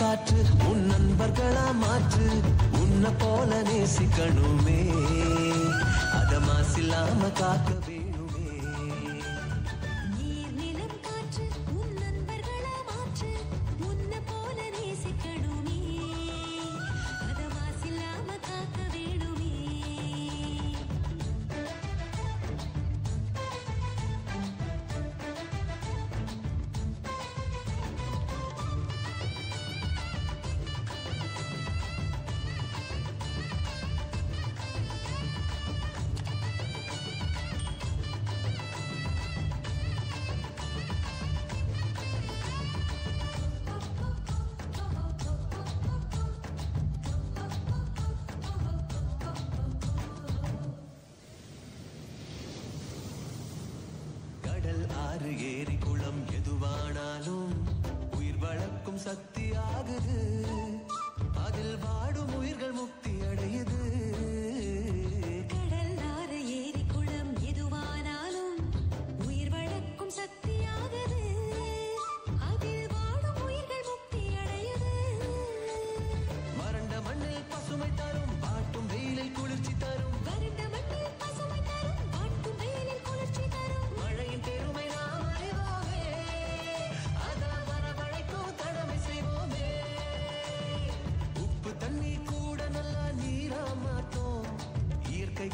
காற்று உன் நண்பர்களா மாற்று உன்னை போல நேசிக்கணுமே அத மாசில்லாம காக்க வேணுமே நீர் நிலம் காற்று உன் நண்பர்களா மாற்று உன்னை போல நேசிக்கணுமே அத மாசில்லாம காக்க வேணுமே ஆறு ஏரி குளம் எதுவானாலும் உயிர் வளர்க்கும் சக்தி ஆகுது அதில் வாடும் உயிர்கள் முக்தி அடையுது கடல் ஆறு ஏரி குளம் எதுவானாலும் உயிர் வளர்க்கும் சக்தி ஆகுது அதில் வாடும் உயிர்கள் முக்தி அடையுது வறண்ட மண்ணில் பசுமை தரும் பாட்டும் வெயிலில் குளிர்ச்சி தரும் வறண்ட மண்ணில் பசுமை தரும் பாட்டும் வெயிலில் குளிர்ச்சி தரும் மழையின் பெருமை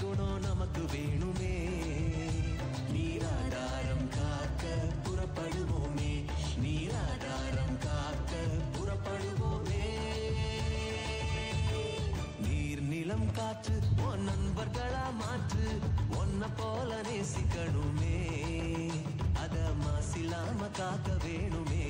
குணம் நமக்கு வேணுமே நீராதாரம் காக்க புறப்படுவோமே நீராதாரம் காக்க புறப்படுவோமே நீர் நிலம் காற்று உன் நண்பர்களா மாற்று உன்னை போல நேசிக்கணுமே அத மாசில்லாம காக்க வேணுமே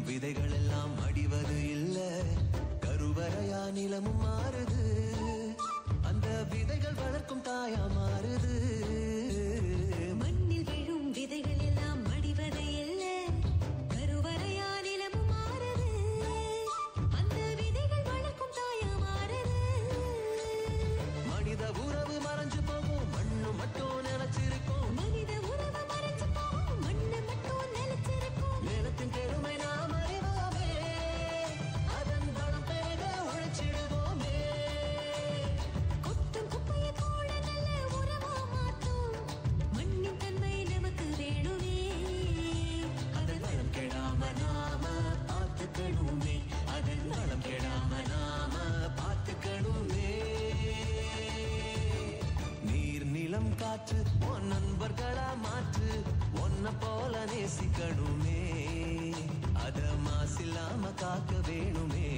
விதைகள் எல்லாம் அடிவது இல்ல கருவறையா நிலமும் மாறுது அந்த விதைகள் வளர்க்கும் தாயா மாறுது மண்ணில் விழும் விதைகள் எல்லாம் அடிவது இல்ல கருவறையா நிலமும் மாறுது அந்த விதைகள் வளர்க்கும் தாயா மாறுது மனித உறவு மறைஞ்சு போகும் மண்ணு மட்டும் நினைச்சிருக்கும் மனித உறவு மறைஞ்சு போகும் மண்ணு மட்டும் நிலைச்சிருக்கும் நிலத்தின் பெருமை நாம காற்று உன் நண்பர்களா மாற்று உன்னை போல நேசிக்கணுமே அத மாசில்லாம காக்க வேணுமே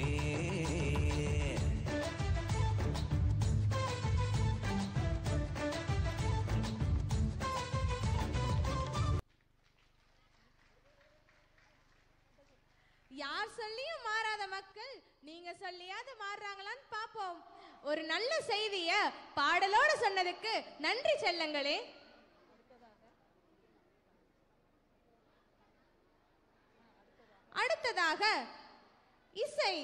யார் சொல்லியும் மாறாத மக்கள் நீங்க சொல்லியாவது மாறுறாங்களான்னு பாப்போம். ஒரு நல்ல செய்திய பாடலோடு சொன்னதுக்கு நன்றி செல்லங்களே. அடுத்ததாக இசை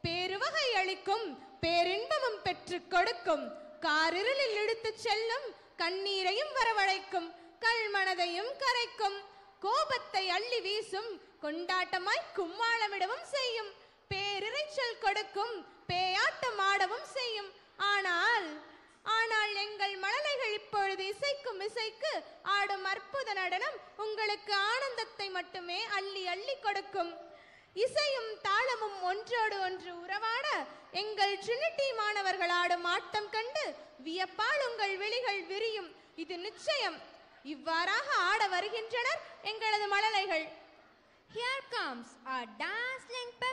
பேருவகை அளிக்கும் பேரின்பமும் பெற்று கொடுக்கும் காரிருளில் இழுத்து செல்லும் கண்ணீரையும் வரவழைக்கும் கல்மனதையும் கரைக்கும் கோபத்தை அள்ளி வீசும் கொண்டாட்டமாய் கும்மாளமிடவும் செய்யும் பேரிரைச்சல் கொடுக்கும், பேயாட்டம் ஆடவும் செய்யும். ஆனால் ஆனால் எங்கள் மழலைகள் இப்பொழுது இசைக்கும் இசைக்கு ஆடும் அற்புத நடனம் உங்களுக்கு ஆனந்தத்தை மட்டுமே அள்ளி அள்ளி கொடுக்கும். இசையும் தாளமும் ஒன்றோடு ஒன்று உறவாட எங்கள் ட்ரினிட்டி மாணவர்கள் ஆடும் ஆட்டம் கண்டு வியப்பால் உங்கள் விழிகள் விரியும். இது நிச்சயம். இவ்வாறாக ஆட வருகின்றனர் எங்களது மழலைகள். Here comes a dazzling pep